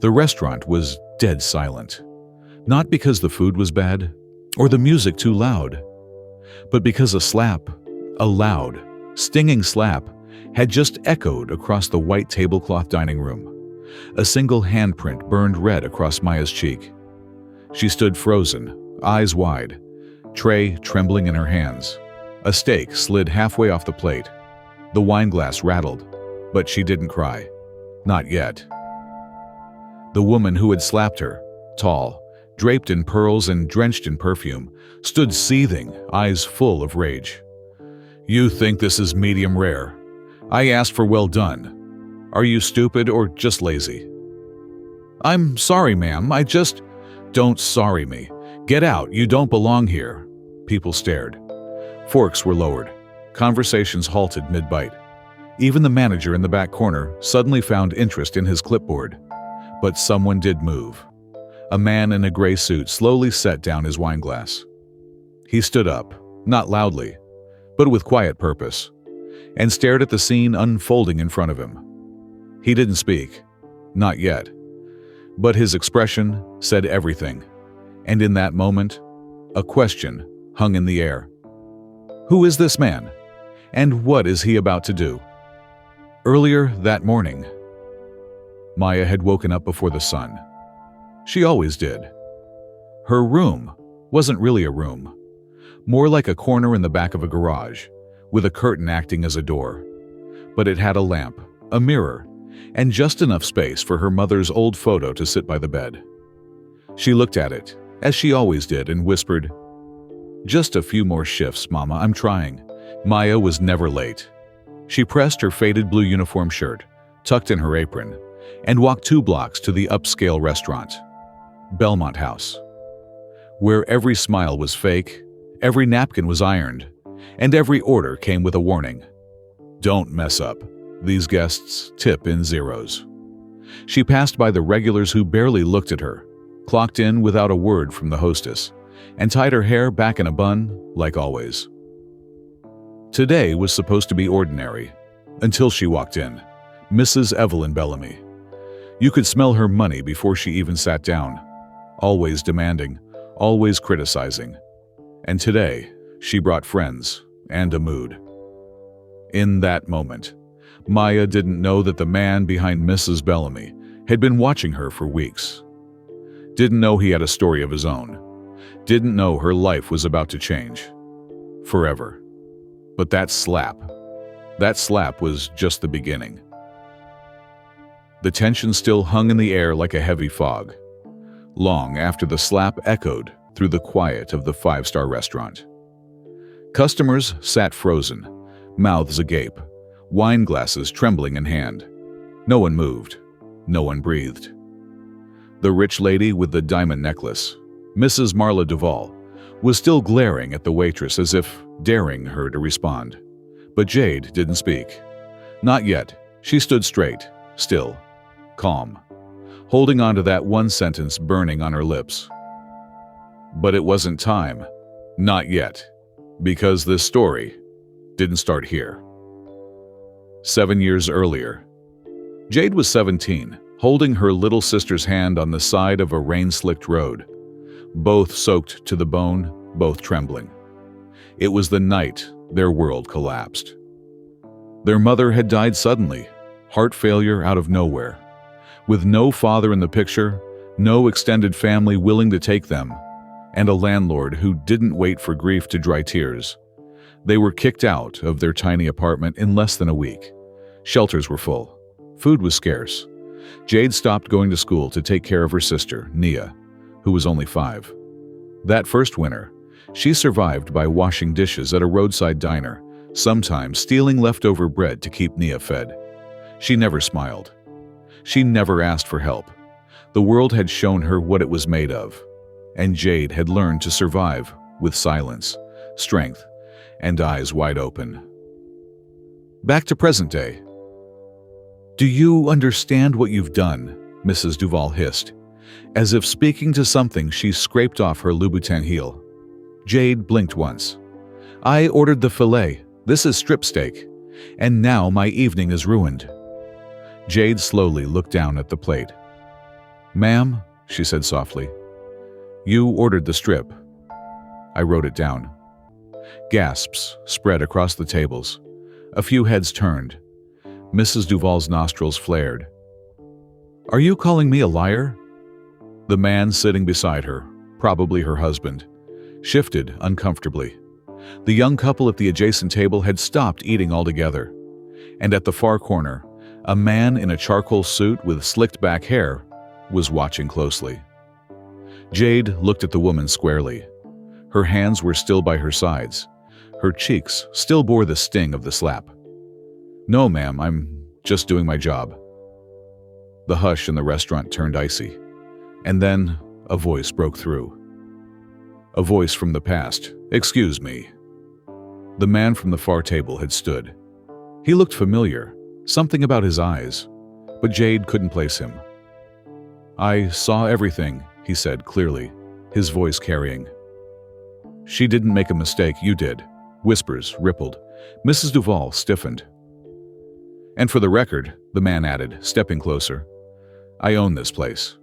The restaurant was dead silent, not because the food was bad or the music too loud, but because a loud, stinging slap, had just echoed across the white tablecloth dining room. A single handprint burned red across Maya's cheek. She stood frozen, eyes wide, tray trembling in her hands. A steak slid halfway off the plate. The wine glass rattled, but she didn't cry. Not yet. The woman who had slapped her, tall, draped in pearls and drenched in perfume, stood seething, eyes full of rage. "You think this is medium rare? I asked for well done. Are you stupid or just lazy?" "I'm sorry, ma'am. Don't sorry me. Get out. You don't belong here." People stared. Forks were lowered. Conversations halted mid-bite. Even the manager in the back corner suddenly found interest in his clipboard. But someone did move. A man in a gray suit slowly set down his wine glass. He stood up, not loudly, but with quiet purpose, and stared at the scene unfolding in front of him. He didn't speak, not yet, but his expression said everything, and in that moment, a question hung in the air. Who is this man, and what is he about to do? Earlier that morning, Maya had woken up before the sun. She always did. Her room wasn't really a room, more like a corner in the back of a garage, with a curtain acting as a door. But it had a lamp, a mirror, and just enough space for her mother's old photo to sit by the bed. She looked at it, as she always did, and whispered, "Just a few more shifts, Mama, I'm trying." Maya was never late. She pressed her faded blue uniform shirt, tucked in her apron, and walked 2 blocks to the upscale restaurant, Belmont House, where every smile was fake, every napkin was ironed, and every order came with a warning. Don't mess up. These guests tip in zeros. She passed by the regulars who barely looked at her, clocked in without a word from the hostess, and tied her hair back in a bun like always. Today was supposed to be ordinary, until she walked in, Mrs. Evelyn Bellamy. You could smell her money before she even sat down, always demanding, always criticizing. And today, she brought friends and a mood. In that moment, Maya didn't know that the man behind Mrs. Bellamy had been watching her for weeks. Didn't know he had a story of his own. Didn't know her life was about to change. Forever. But that slap was just the beginning. The tension still hung in the air like a heavy fog, long after the slap echoed through the quiet of the 5-star restaurant. Customers sat frozen, mouths agape, wine glasses trembling in hand. No one moved. No one breathed. The rich lady with the diamond necklace, Mrs. Marla Duval, was still glaring at the waitress as if daring her to respond. But Jade didn't speak. Not yet. She stood straight, still, calm, holding on to that one sentence burning on her lips. But it wasn't time. Not yet. Because this story didn't start here. 7 years earlier, Jade was 17, holding her little sister's hand on the side of a rain-slicked road, both soaked to the bone, both trembling. It was the night their world collapsed. Their mother had died suddenly, heart failure out of nowhere. With no father in the picture, no extended family willing to take them, and a landlord who didn't wait for grief to dry tears. They were kicked out of their tiny apartment in less than a week. Shelters were full. Food was scarce. Jade stopped going to school to take care of her sister, Nia, who was only 5. That first winter, she survived by washing dishes at a roadside diner, sometimes stealing leftover bread to keep Nia fed. She never smiled. She never asked for help. The world had shown her what it was made of, and Jade had learned to survive with silence, strength, and eyes wide open. Back to present day. "Do you understand what you've done?" Mrs. Duval hissed, as if speaking to something she scraped off her Louboutin heel. Jade blinked once. "I ordered the filet. This is strip steak. And now my evening is ruined." Jade slowly looked down at the plate. "Ma'am," she said softly, "you ordered the strip." I wrote it down. Gasps spread across the tables. A few heads turned. Mrs. Duval's nostrils flared. "Are you calling me a liar?" The man sitting beside her, probably her husband, shifted uncomfortably. The young couple at the adjacent table had stopped eating altogether. And at the far corner, a man in a charcoal suit with slicked-back hair was watching closely. Jade looked at the woman squarely. Her hands were still by her sides. Her cheeks still bore the sting of the slap. "No, ma'am, I'm just doing my job." The hush in the restaurant turned icy. And then a voice broke through. A voice from the past. "Excuse me." The man from the far table had stood. He looked familiar, something about his eyes, but Jade couldn't place him. "I saw everything," he said clearly, his voice carrying. "She didn't make a mistake, you did." Whispers rippled. Mrs. Duval stiffened. "And for the record," the man added, stepping closer, "I own this place."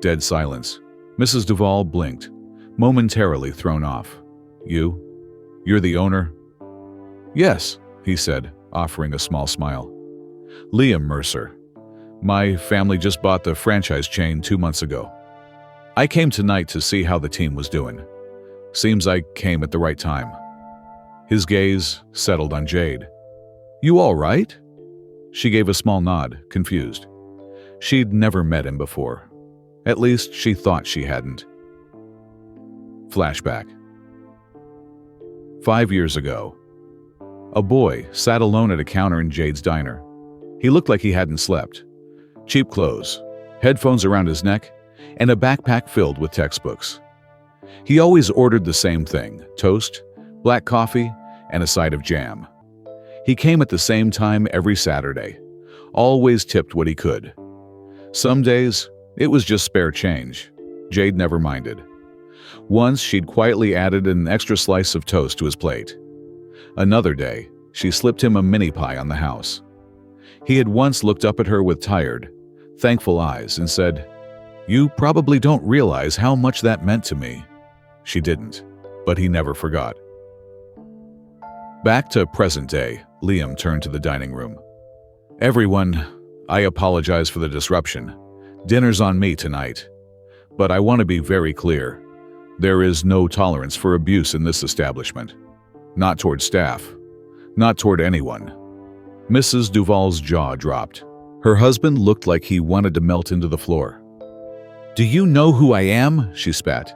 Dead silence. Mrs. Duval blinked, momentarily thrown off. You're the owner?" "Yes," he said, offering a small smile. "Liam Mercer. My family just bought the franchise chain 2 months ago. I came tonight to see how the team was doing. Seems I came at the right time." His gaze settled on Jade. "You all right?" She gave a small nod, confused. She'd never met him before. At least she thought she hadn't. Flashback. 5 years ago. A boy sat alone at a counter in Jade's diner. He looked like he hadn't slept. Cheap clothes, headphones around his neck, and a backpack filled with textbooks. He always ordered the same thing: toast, black coffee, and a side of jam. He came at the same time every Saturday, always tipped what he could. Some days, it was just spare change. Jade never minded. Once, she'd quietly added an extra slice of toast to his plate. Another day, she slipped him a mini pie on the house. He had once looked up at her with tired, thankful eyes and said, "You probably don't realize how much that meant to me." She didn't, but he never forgot. Back to present day, Liam turned to the dining room. "Everyone, I apologize for the disruption. Dinner's on me tonight. But I want to be very clear. There is no tolerance for abuse in this establishment. Not toward staff. Not toward anyone." Mrs. Duval's jaw dropped. Her husband looked like he wanted to melt into the floor. "Do you know who I am?" she spat.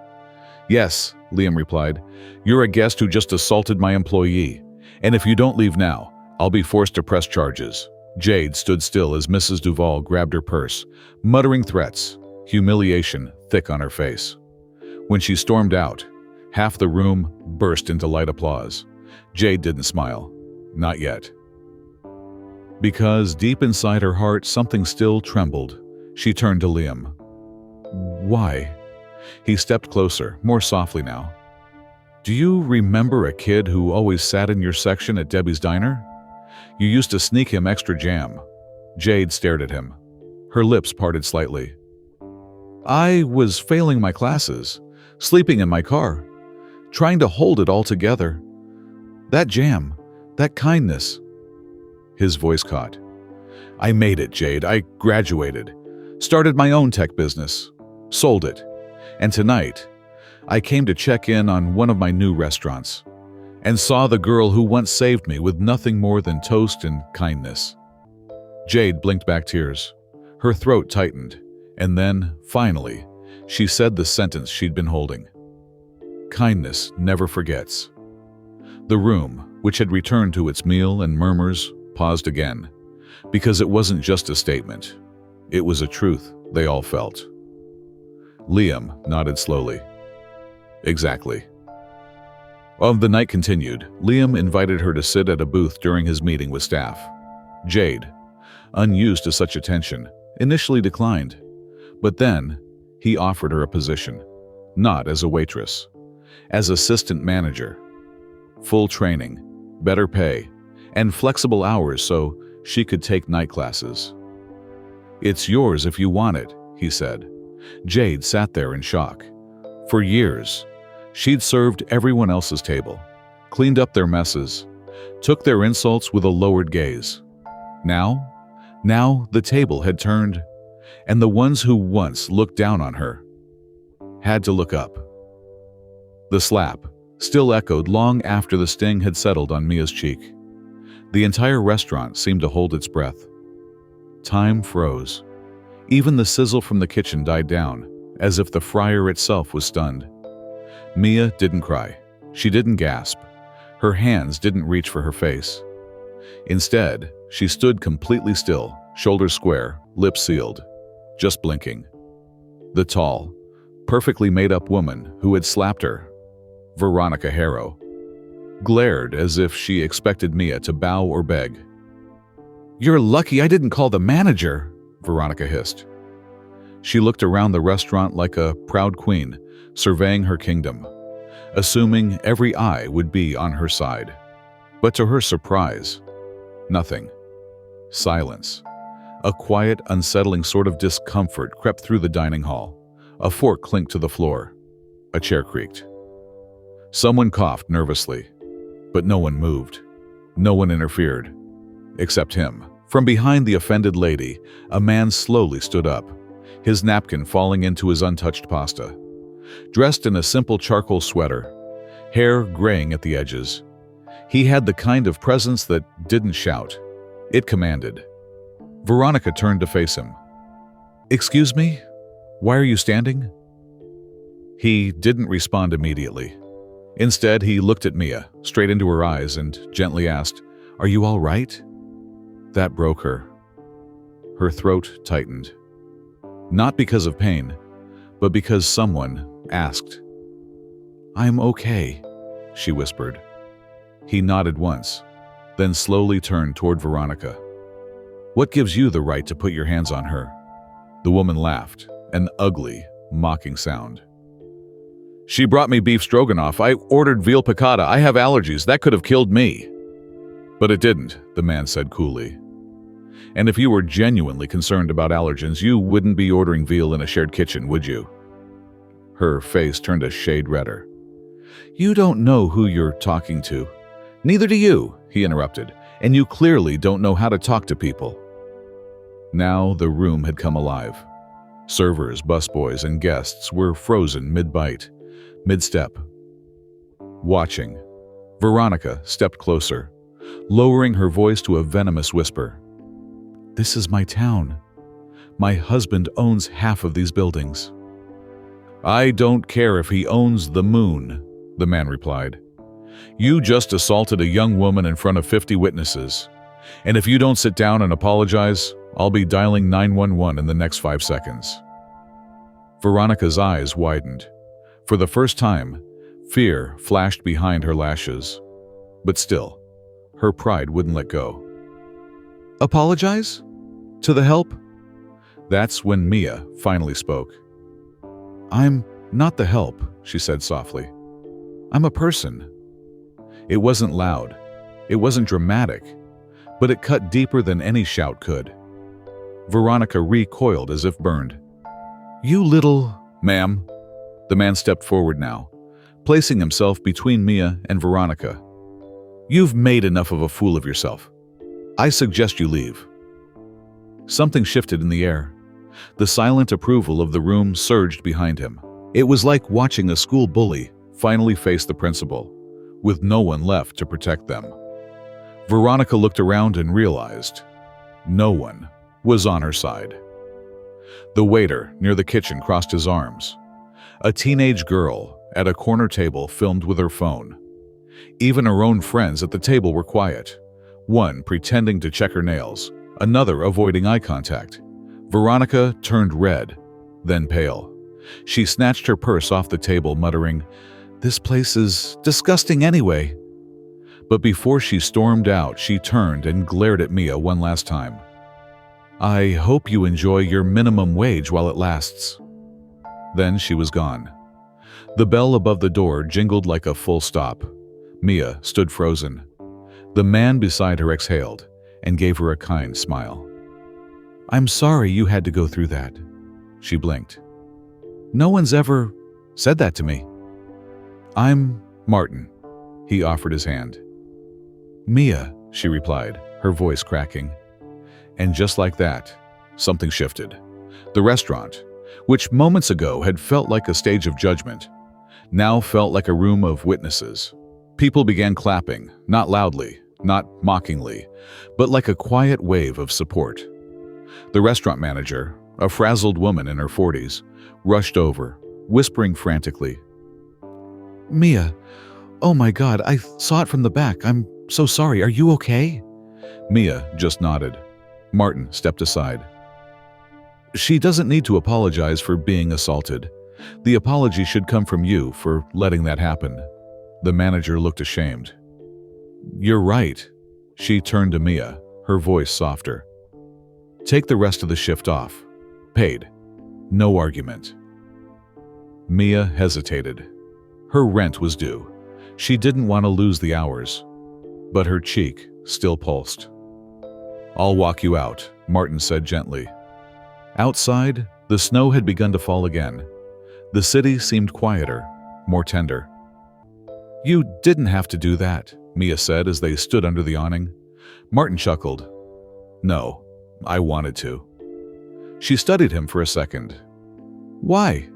"Yes," Liam replied. "You're a guest who just assaulted my employee. And if you don't leave now, I'll be forced to press charges." Jade stood still as Mrs. Duval grabbed her purse, muttering threats, humiliation thick on her face. When she stormed out, half the room burst into light applause. Jade didn't smile. Not yet. Because deep inside her heart, something still trembled. She turned to Liam. "Why?" He stepped closer, more softly now. "Do you remember a kid who always sat in your section at Debbie's diner? You used to sneak him extra jam." Jade stared at him. Her lips parted slightly. "I was failing my classes, sleeping in my car, trying to hold it all together. That jam, that kindness." His voice caught. "I made it, Jade. I graduated, started my own tech business, sold it. And tonight, I came to check in on one of my new restaurants and saw the girl who once saved me with nothing more than toast and kindness." Jade blinked back tears. Her throat tightened, and then, finally, she said the sentence she'd been holding. "Kindness never forgets." The room, which had returned to its meal and murmurs, paused again, because it wasn't just a statement. It was a truth they all felt. Liam nodded slowly. "Exactly." While the night continued, Liam invited her to sit at a booth during his meeting with staff. Jade, unused to such attention, initially declined. But then, he offered her a position, not as a waitress, as assistant manager. Full training, better pay, and flexible hours so she could take night classes. "It's yours if you want it," he said, Jade sat there in shock. For years, she'd served everyone else's table, cleaned up their messes, took their insults with a lowered gaze. Now the table had turned, and the ones who once looked down on her had to look up. The slap still echoed long after the sting had settled on Mia's cheek. The entire restaurant seemed to hold its breath. Time froze. Even the sizzle from the kitchen died down, as if the fryer itself was stunned. Mia didn't cry. She didn't gasp. Her hands didn't reach for her face. Instead, she stood completely still, shoulders square, lips sealed, just blinking. The tall, perfectly made-up woman who had slapped her, Veronica Harrow, glared as if she expected Mia to bow or beg. "You're lucky I didn't call the manager," Veronica hissed. She looked around the restaurant like a proud queen, surveying her kingdom, assuming every eye would be on her side. But to her surprise, nothing. Silence. A quiet, unsettling sort of discomfort crept through the dining hall. A fork clinked to the floor. A chair creaked. Someone coughed nervously, but no one moved. No one interfered, except him. From behind the offended lady, a man slowly stood up, his napkin falling into his untouched pasta. Dressed in a simple charcoal sweater, hair graying at the edges, he had the kind of presence that didn't shout. It commanded. Veronica turned to face him. "Excuse me? Why are you standing?" He didn't respond immediately. Instead, he looked at Mia, straight into her eyes, and gently asked, "Are you all right?" That broke her. Her throat tightened. Not because of pain, but because someone asked. "I'm okay," she whispered. He nodded once, then slowly turned toward Veronica. "What gives you the right to put your hands on her?" The woman laughed, an ugly, mocking sound. "She brought me beef stroganoff. I ordered veal piccata. I have allergies. That could have killed me." "But it didn't," the man said coolly. "And if you were genuinely concerned about allergens, you wouldn't be ordering veal in a shared kitchen, would you?" Her face turned a shade redder. "You don't know who you're talking to." "Neither do you," he interrupted, "and you clearly don't know how to talk to people." Now the room had come alive. Servers, busboys, and guests were frozen mid-bite, mid-step. Watching, Veronica stepped closer, lowering her voice to a venomous whisper. "This is my town. My husband owns half of these buildings." "I don't care if he owns the moon," the man replied. "You just assaulted a young woman in front of 50 witnesses. And if you don't sit down and apologize, I'll be dialing 911 in the next 5 seconds. Veronica's eyes widened. For the first time, fear flashed behind her lashes. But still, her pride wouldn't let go. "Apologize? To the help?" That's when Mia finally spoke. "I'm not the help," she said softly. "I'm a person." It wasn't loud. It wasn't dramatic. But it cut deeper than any shout could. Veronica recoiled as if burned. "You little—" "Ma'am." The man stepped forward now, placing himself between Mia and Veronica. "You've made enough of a fool of yourself. I suggest you leave." Something shifted in the air. The silent approval of the room surged behind him. It was like watching a school bully finally face the principal, with no one left to protect them. Veronica looked around and realized no one was on her side. The waiter near the kitchen crossed his arms. A teenage girl at a corner table filmed with her phone. Even her own friends at the table were quiet, one pretending to check her nails, another avoiding eye contact. Veronica turned red, then pale. She snatched her purse off the table, muttering, "This place is disgusting anyway." But before she stormed out, she turned and glared at Mia one last time. "I hope you enjoy your minimum wage while it lasts." Then she was gone. The bell above the door jingled like a full stop. Mia stood frozen. The man beside her exhaled and gave her a kind smile. "I'm sorry you had to go through that." She blinked. No one's ever said that to me. I'm Martin. He offered his hand. Mia, she replied, her voice cracking. And just like that, something shifted. The restaurant, which moments ago had felt like a stage of judgment, now felt like a room of witnesses. People began clapping, not loudly, not mockingly, but like a quiet wave of support. The restaurant manager, a frazzled woman in her 40s, rushed over, whispering frantically, Mia, oh my God, I saw it from the back. I'm so sorry. Are you okay? Mia just nodded. Martin stepped aside. She doesn't need to apologize for being assaulted. The apology should come from you for letting that happen. The manager looked ashamed. You're right. She turned to Mia, her voice softer. Take the rest of the shift off. Paid. No argument. Mia hesitated. Her rent was due. She didn't want to lose the hours, but her cheek still pulsed. I'll walk you out, Martin said gently. Outside, the snow had begun to fall again. The city seemed quieter, more tender. You didn't have to do that, Mia said as they stood under the awning. Martin chuckled. No, I wanted to. She studied him for a second. Why?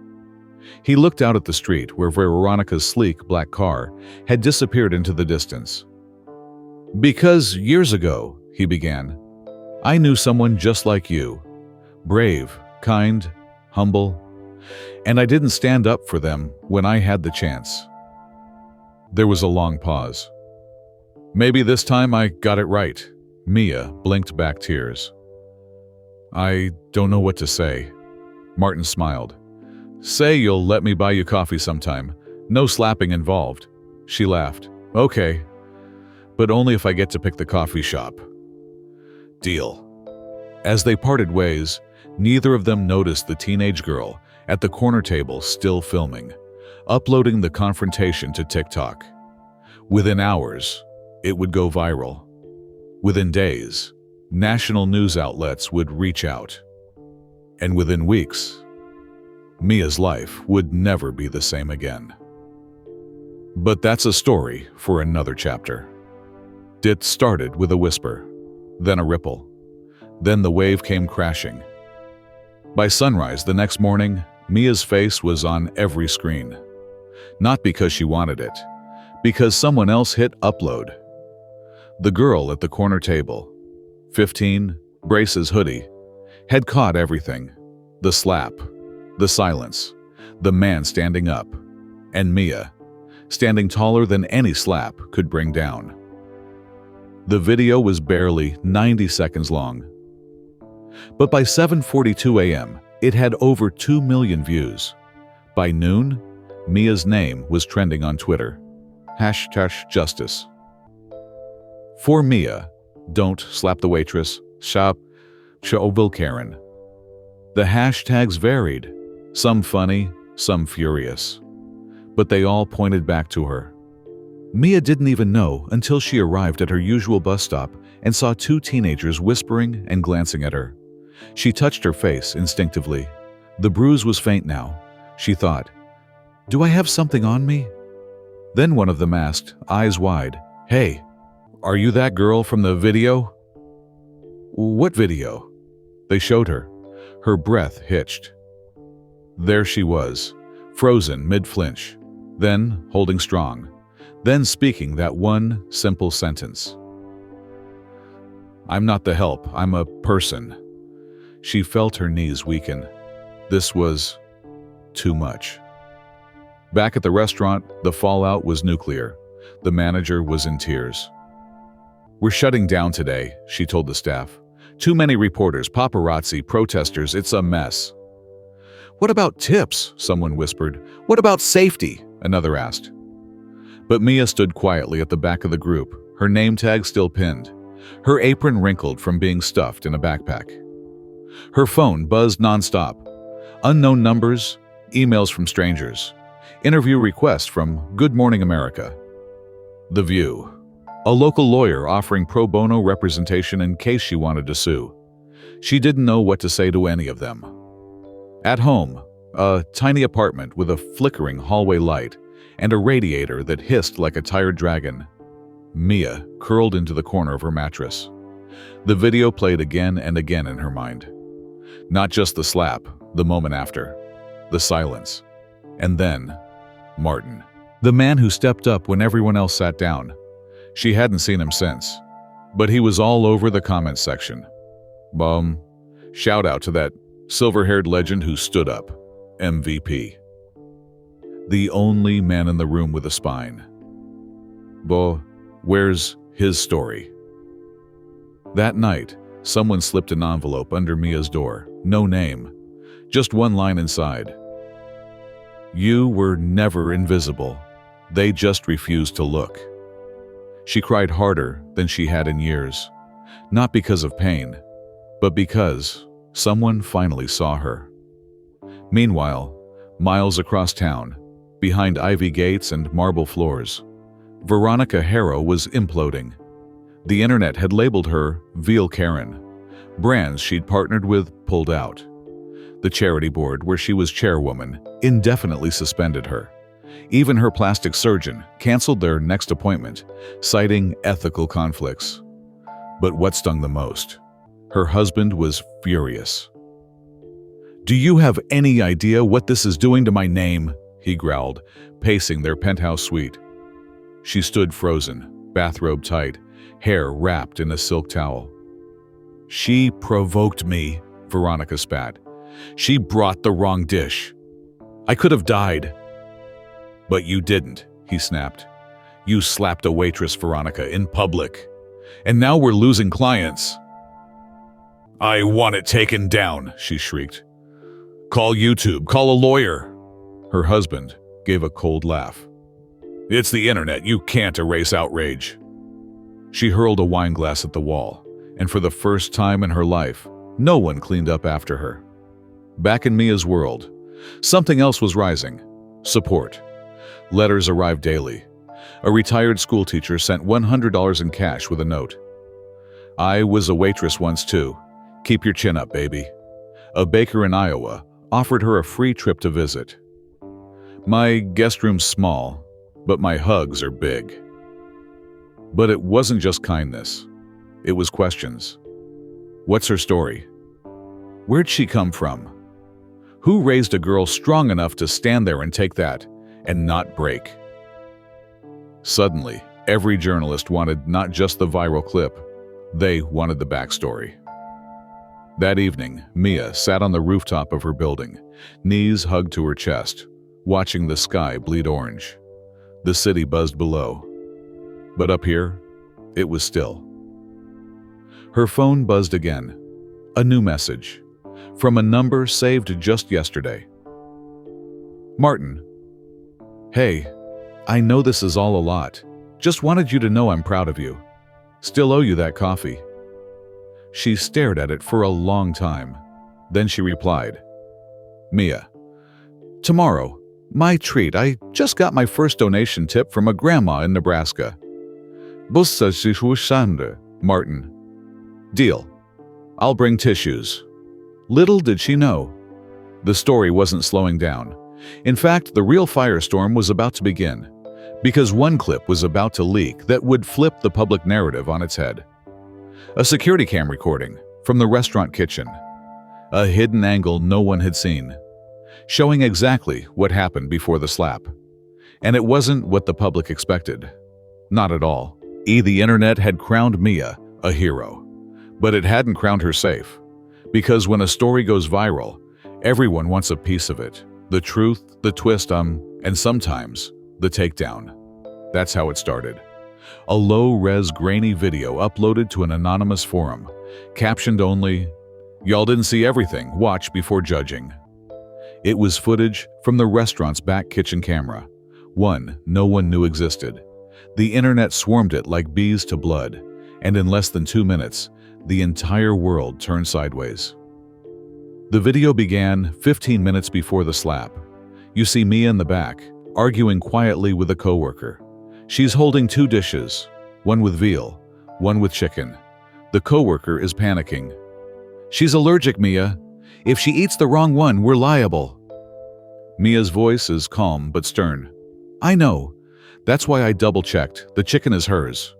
He looked out at the street where Veronica's sleek black car had disappeared into the distance. Because years ago, he began, I knew someone just like you. Brave, kind, humble. And I didn't stand up for them when I had the chance. There was a long pause. Maybe this time I got it right. Mia blinked back tears. I don't know what to say. Martin smiled. Say you'll let me buy you coffee sometime. No slapping involved. She laughed. Okay. But only if I get to pick the coffee shop. Deal. As they parted ways, neither of them noticed the teenage girl at the corner table still filming, uploading the confrontation to TikTok. Within hours, it would go viral. Within days, national news outlets would reach out. And within weeks, Mia's life would never be the same again. But that's a story for another chapter. It started with a whisper, then a ripple, then the wave came crashing. By sunrise the next morning, Mia's face was on every screen. Not because she wanted it, because someone else hit upload. The girl at the corner table, 15, braces hoodie, had caught everything. The slap, the silence, the man standing up, and Mia, standing taller than any slap could bring down. The video was barely 90 seconds long. But by 7:42 a.m., it had over 2 million views. By noon, Mia's name was trending on Twitter. #justice. For Mia, don't slap the waitress, shop, Karen. The hashtags varied, some funny, some furious. But they all pointed back to her. Mia didn't even know until she arrived at her usual bus stop and saw 2 teenagers whispering and glancing at her. She touched her face instinctively. The bruise was faint now. She thought, do I have something on me? Then one of them asked, eyes wide, Hey, are you that girl from the video? What video? They showed her. Her breath hitched. There she was, frozen mid-flinch, then holding strong, then speaking that one simple sentence. I'm not the help, I'm a person. She felt her knees weaken. This was too much. Back at the restaurant, the fallout was nuclear. The manager was in tears. We're shutting down today, she told the staff. Too many reporters, paparazzi, protesters, it's a mess. What about tips? Someone whispered. What about safety? Another asked. But Mia stood quietly at the back of the group, her name tag still pinned, her apron wrinkled from being stuffed in a backpack. Her phone buzzed nonstop. Unknown numbers, emails from strangers, interview requests from Good Morning America. The View. A local lawyer offering pro bono representation in case she wanted to sue. She didn't know what to say to any of them. At home, A tiny apartment with a flickering hallway light and a radiator that hissed like a tired dragon. Mia curled into the corner of her mattress. The video played again and again in her mind. Not just the slap, the moment after, the silence, and then Martin, the man who stepped up when everyone else sat down. She hadn't seen him since, but he was all over the comments section. Shout out to that silver-haired legend who stood up. MVP. The only man in the room with a spine. Where's his story? That night, someone slipped an envelope under Mia's door. No name, just one line inside. You were never invisible. They just refused to look. She cried harder than she had in years, not because of pain, but because someone finally saw her. Meanwhile, miles across town, behind ivy gates and marble floors, Veronica Harrow was imploding. The internet had labeled her Veal Karen. Brands she'd partnered with pulled out. The charity board where she was chairwoman indefinitely suspended her. Even her plastic surgeon canceled their next appointment, citing ethical conflicts. But what stung the most? Her husband was furious. "Do you have any idea what this is doing to my name?" he growled, pacing their penthouse suite. She stood frozen, bathrobe tight, hair wrapped in a silk towel. "She provoked me," Veronica spat. "She brought the wrong dish. I could have died." "But you didn't," he snapped. "You slapped a waitress, Veronica, in public. And now we're losing clients." "I want it taken down," she shrieked. "Call YouTube, call a lawyer." Her husband gave a cold laugh. "It's the internet, you can't erase outrage." She hurled a wine glass at the wall, and for the first time in her life, no one cleaned up after her. Back in Mia's world, something else was rising. Support. Letters arrived daily. A retired schoolteacher sent $100 in cash with a note. "I was a waitress once too. Keep your chin up, baby." A baker in Iowa offered her a free trip to visit. "My guest room's small, but my hugs are big." But it wasn't just kindness. It was questions. What's her story? Where'd she come from? Who raised a girl strong enough to stand there and take that and not break? Suddenly, every journalist wanted not just the viral clip, they wanted the backstory. That evening, Mia sat on the rooftop of her building, knees hugged to her chest, watching the sky bleed orange. The city buzzed below. But up here, it was still. Her phone buzzed again. A new message. From a number saved just yesterday. "Martin. Hey, I know this is all a lot. Just wanted you to know I'm proud of you. Still owe you that coffee." She stared at it for a long time. Then she replied, "Mia. Tomorrow. My treat. I just got my first donation tip from a grandma in Nebraska." Martin. "Deal. I'll bring tissues." Little did she know, the story wasn't slowing down. In fact, the real firestorm was about to begin, because one clip was about to leak that would flip the public narrative on its head. A security cam recording from the restaurant kitchen. A hidden angle no one had seen, showing exactly what happened before the slap. And it wasn't what the public expected. Not at all. The internet had crowned Mia a hero, but it hadn't crowned her safe. Because when a story goes viral, everyone wants a piece of it. The truth, the twist, and sometimes the takedown. That's how it started. A low-res grainy video uploaded to an anonymous forum, captioned only, "Y'all didn't see everything, watch before judging." It was footage from the restaurant's back kitchen camera, one no one knew existed. The internet swarmed it like bees to blood, and in less than 2 minutes, the entire world turned sideways. The video began 15 minutes before the slap. You see Mia in the back, arguing quietly with a coworker. She's holding 2 dishes, one with veal, one with chicken. The coworker is panicking. "She's allergic, Mia. If she eats the wrong one, we're liable." Mia's voice is calm but stern. I know. That's why I double-checked. The chicken is hers.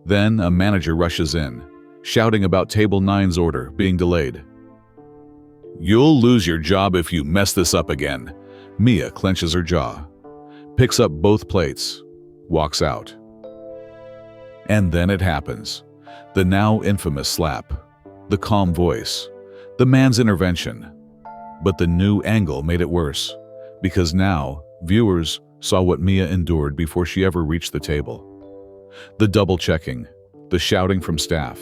Then a manager rushes in, shouting about Table 9's order being delayed. You'll lose your job if you mess this up again. Mia clenches her jaw, picks up both plates, walks out. And then it happens. The now infamous slap, the calm voice, the man's intervention. But the new angle made it worse, because now viewers saw what Mia endured before she ever reached the table. The double-checking, the shouting from staff,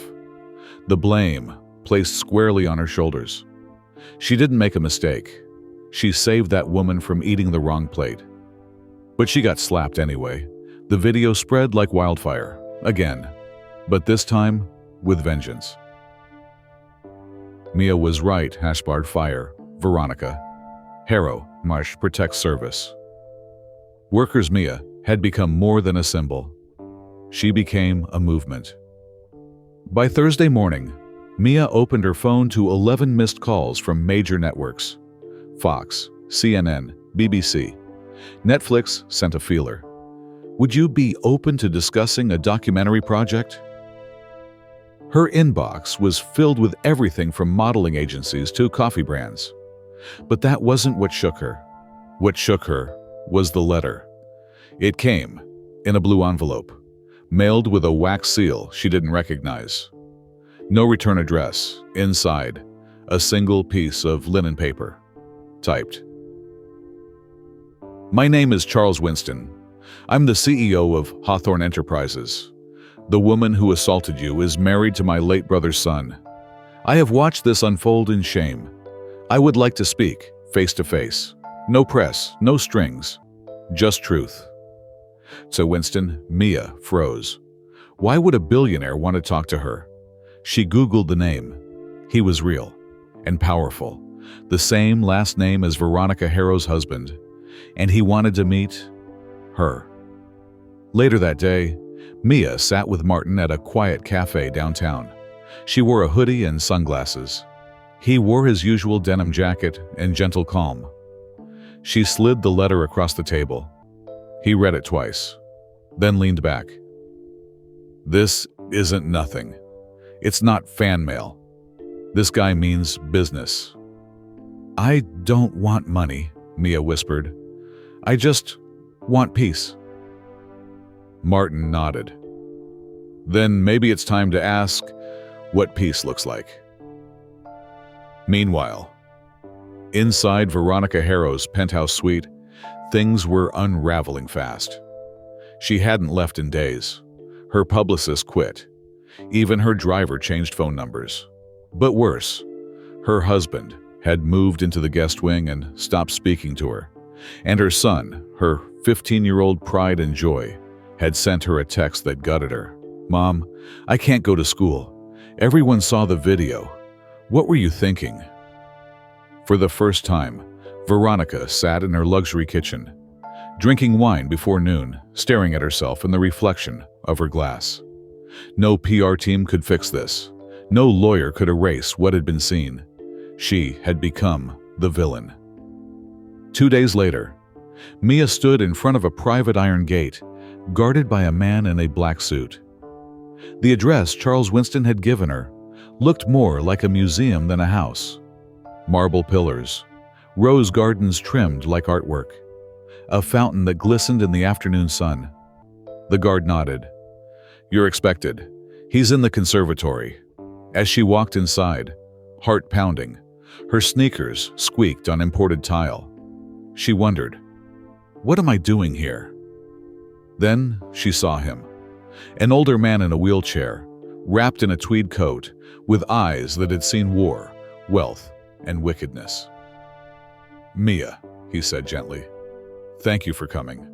the blame placed squarely on her shoulders. She didn't make a mistake. She saved that woman from eating the wrong plate. But she got slapped anyway. The video spread like wildfire, again, but this time with vengeance. Mia was right, #fire, Veronica. Harrow, Marsh protects service. Workers Mia had become more than a symbol. She became a movement. By Thursday morning, Mia opened her phone to 11 missed calls from major networks. Fox, CNN, BBC. Netflix sent a feeler. Would you be open to discussing a documentary project? Her inbox was filled with everything from modeling agencies to coffee brands. But that wasn't what shook her. What shook her was the letter. It came in a blue envelope, mailed with a wax seal she didn't recognize. No return address. Inside, a single piece of linen paper. Typed. My name is Charles Winston. I'm the CEO of Hawthorne Enterprises. The woman who assaulted you is married to my late brother's son. I have watched this unfold in shame. I would like to speak, face to face. No press, no strings, just truth. To Winston, Mia froze. Why would a billionaire want to talk to her? She Googled the name. He was real and powerful, the same last name as Veronica Harrow's husband, and he wanted to meet her. Later that day, Mia sat with Martin at a quiet cafe downtown. She wore a hoodie and sunglasses. He wore his usual denim jacket and gentle calm. She slid the letter across the table. He read it twice, then leaned back. This isn't nothing. It's not fan mail. This guy means business. I don't want money, Mia whispered. I just want peace. Martin nodded. Then maybe it's time to ask what peace looks like. Meanwhile, inside Veronica Harrow's penthouse suite, things were unraveling fast. She hadn't left in days. Her publicist quit. Even her driver changed phone numbers. But worse, her husband had moved into the guest wing and stopped speaking to her. And her son, her 15-year-old pride and joy, had sent her a text that gutted her. Mom, I can't go to school. Everyone saw the video. What were you thinking? For the first time, Veronica sat in her luxury kitchen, drinking wine before noon, staring at herself in the reflection of her glass. No PR team could fix this. No lawyer could erase what had been seen. She had become the villain. 2 days later, Mia stood in front of a private iron gate, guarded by a man in a black suit. The address Charles Winston had given her looked more like a museum than a house. Marble pillars, rose gardens trimmed like artwork, a fountain that glistened in the afternoon sun. The guard nodded. You're expected. He's in the conservatory. As she walked inside, heart pounding, her sneakers squeaked on imported tile. She wondered, what am I doing here? Then she saw him, an older man in a wheelchair, wrapped in a tweed coat, with eyes that had seen war, wealth, and wickedness. Mia, he said gently, thank you for coming.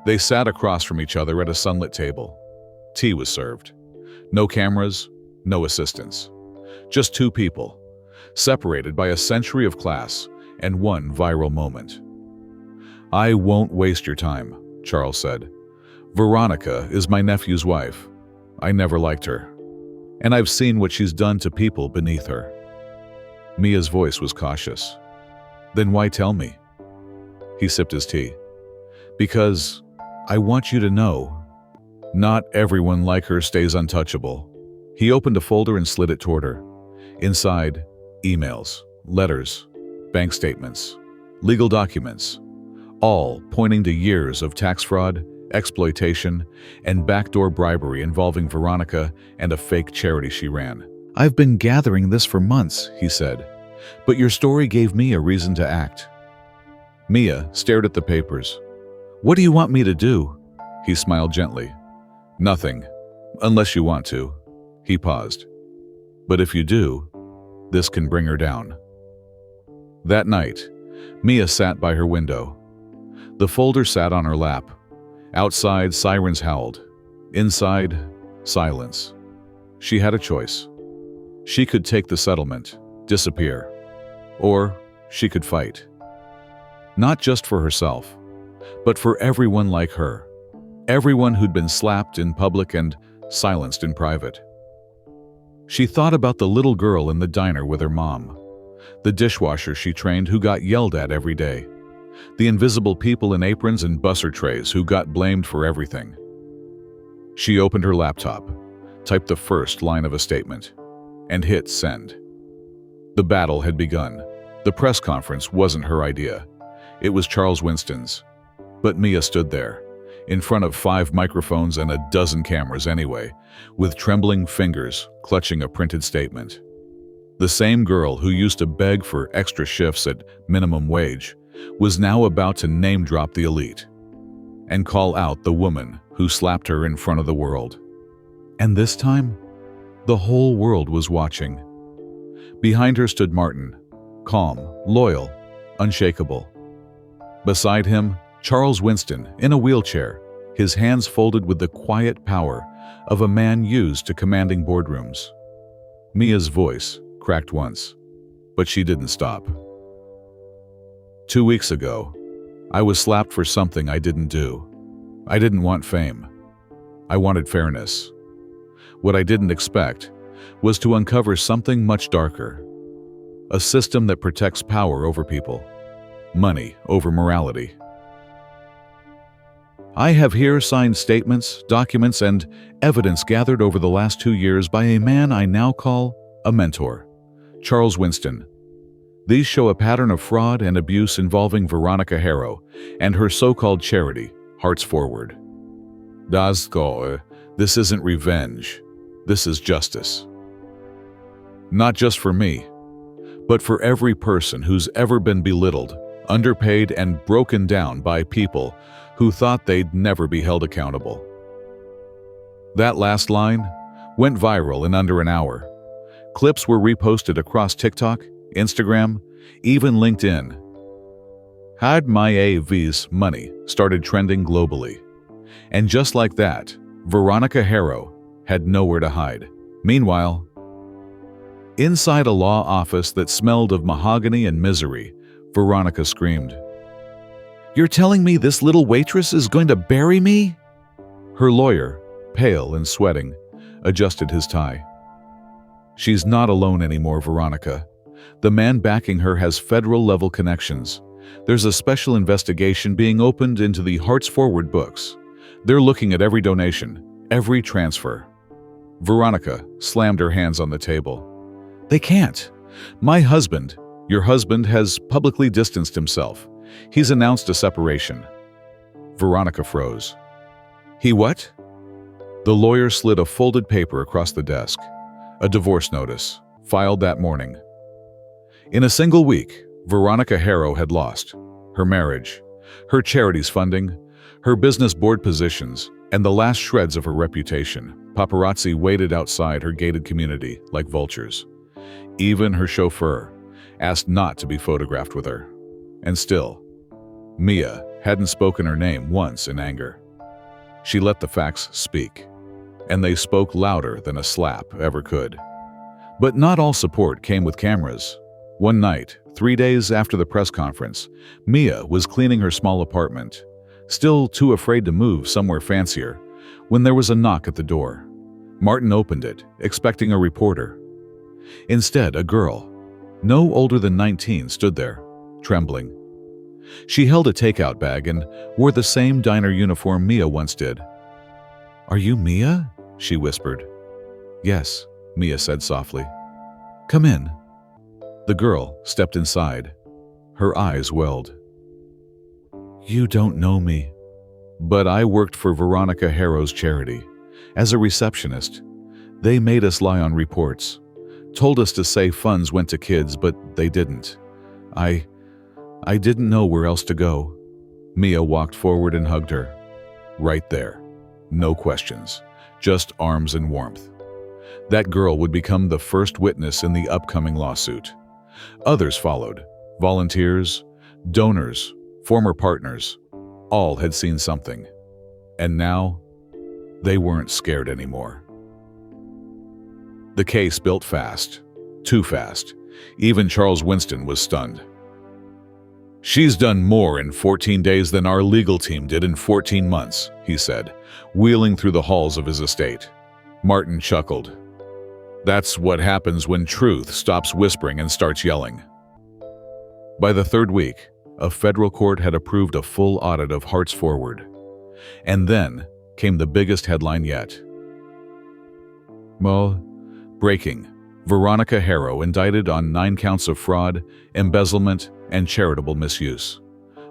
They sat across from each other at a sunlit table. Tea was served. No cameras, no assistants. Just two people, separated by a century of class and one viral moment. I won't waste your time, Charles said. Veronica is my nephew's wife. I never liked her. And I've seen what she's done to people beneath her. Mia's voice was cautious. Then why tell me? He sipped his tea. Because I want you to know, not everyone like her stays untouchable. He opened a folder and slid it toward her. Inside, emails, letters, bank statements, legal documents, all pointing to years of tax fraud, exploitation, and backdoor bribery involving Veronica and a fake charity she ran. "I've been gathering this for months," he said, "but your story gave me a reason to act." Mia stared at the papers. "What do you want me to do?" He smiled gently. "Nothing, unless you want to." He paused. "But if you do, this can bring her down." That night, Mia sat by her window. The folder sat on her lap. Outside, sirens howled. Inside, silence. She had a choice. She could take the settlement, disappear, or she could fight. Not just for herself, but for everyone like her. Everyone who'd been slapped in public and silenced in private. She thought about the little girl in the diner with her mom, the dishwasher she trained who got yelled at every day, the invisible people in aprons and busser trays who got blamed for everything. She opened her laptop, typed the first line of a statement, and hit send. The battle had begun. The press conference wasn't her idea. It was Charles Winston's. But Mia stood there, in front of 5 microphones and a dozen cameras anyway, with trembling fingers clutching a printed statement. The same girl who used to beg for extra shifts at minimum wage was now about to name-drop the elite and call out the woman who slapped her in front of the world. And this time, the whole world was watching. Behind her stood Martin, calm, loyal, unshakable. Beside him, Charles Winston, in a wheelchair, his hands folded with the quiet power of a man used to commanding boardrooms. Mia's voice cracked once, but she didn't stop. 2 weeks ago, I was slapped for something I didn't do. I didn't want fame. I wanted fairness. What I didn't expect was to uncover something much darker. A system that protects power over people, money over morality. I have here signed statements, documents, and evidence gathered over the last 2 years by a man I now call a mentor, Charles Winston. These show a pattern of fraud and abuse involving Veronica Harrow and her so-called charity, Hearts Forward. This isn't revenge. This is justice. Not just for me, but for every person who's ever been belittled, underpaid, and broken down by people who thought they'd never be held accountable. That last line went viral in under an hour. Clips were reposted across TikTok, Instagram, even LinkedIn. Had My AV's money started trending globally. And just like that, Veronica Harrow had nowhere to hide. Meanwhile, inside a law office that smelled of mahogany and misery, Veronica screamed, "You're telling me this little waitress is going to bury me?" Her lawyer, pale and sweating, adjusted his tie. "She's not alone anymore, Veronica. The man backing her has federal-level connections. There's a special investigation being opened into the Hearts Forward books. They're looking at every donation, every transfer." Veronica slammed her hands on the table. "They can't. My husband, your husband, has publicly distanced himself. He's announced a separation." Veronica froze. "He what?" The lawyer slid a folded paper across the desk. A divorce notice, filed that morning. In a single week, Veronica Harrow had lost her marriage, her charity's funding, her business board positions, and the last shreds of her reputation. Paparazzi waited outside her gated community like vultures. Even her chauffeur asked not to be photographed with her. And still, Mia hadn't spoken her name once in anger. She let the facts speak, and they spoke louder than a slap ever could. But not all support came with cameras. One night, 3 days after the press conference, Mia was cleaning her small apartment, still too afraid to move somewhere fancier, when there was a knock at the door. Martin opened it, expecting a reporter. Instead, a girl, no older than 19, stood there, trembling. She held a takeout bag and wore the same diner uniform Mia once did. "Are you Mia?" she whispered. "Yes," Mia said softly. "Come in." The girl stepped inside. Her eyes welled. "You don't know me, but I worked for Veronica Harrow's charity. As a receptionist, they made us lie on reports, told us to say funds went to kids, but they didn't. I didn't know where else to go." Mia walked forward and hugged her. Right there. No questions, just arms and warmth. That girl would become the first witness in the upcoming lawsuit. Others followed. Volunteers, donors, former partners. All had seen something. And now, they weren't scared anymore. The case built fast. Too fast. Even Charles Winston was stunned. "She's done more in 14 days than our legal team did in 14 months, he said, wheeling through the halls of his estate. Martin chuckled. That's what happens when truth stops whispering and starts yelling. By the third week, a federal court had approved a full audit of Hearts Forward. And then came the biggest headline yet. Breaking. Veronica Harrow indicted on 9 counts of fraud, embezzlement, and charitable misuse.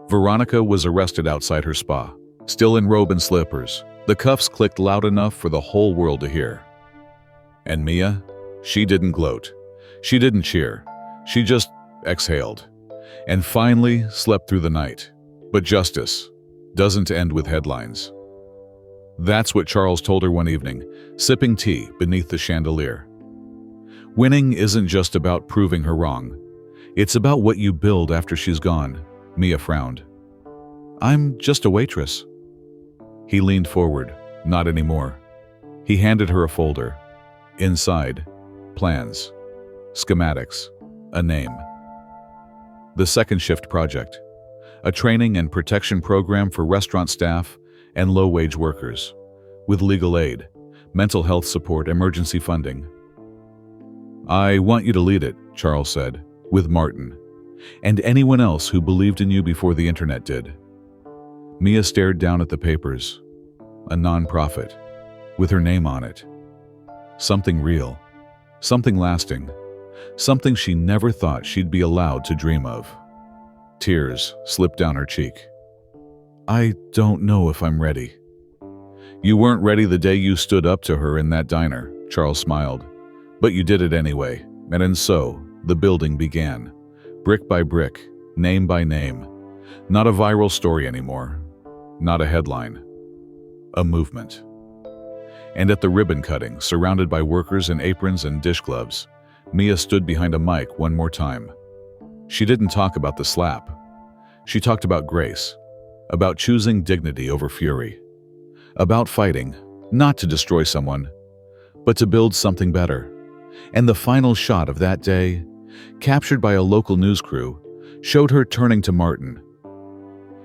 Veronica was arrested outside her spa, still in robe and slippers. The cuffs clicked loud enough for the whole world to hear. And Mia? She didn't gloat. She didn't cheer. She just exhaled. And finally slept through the night. But justice doesn't end with headlines. That's what Charles told her one evening, sipping tea beneath the chandelier. Winning isn't just about proving her wrong. It's about what you build after she's gone. Mia frowned. I'm just a waitress. He leaned forward. Not anymore. He handed her a folder. Inside, plans, schematics, a name. The Second Shift Project, a training and protection program for restaurant staff and low-wage workers, with legal aid, mental health support, emergency funding. I want you to lead it, Charles said, with Martin, and anyone else who believed in you before the internet did. Mia stared down at the papers. A non-profit, with her name on it. Something real, something lasting, something she never thought she'd be allowed to dream of. Tears slipped down her cheek. I don't know if I'm ready. You weren't ready the day you stood up to her in that diner, Charles smiled. But you did it anyway, and so the building began. Brick by brick, name by name. Not a viral story anymore. Not a headline. A movement. And at the ribbon cutting, surrounded by workers in aprons and dish gloves, Mia stood behind a mic one more time. She didn't talk about the slap. She talked about grace, about choosing dignity over fury, about fighting, not to destroy someone, but to build something better. And the final shot of that day, captured by a local news crew, showed her turning to Martin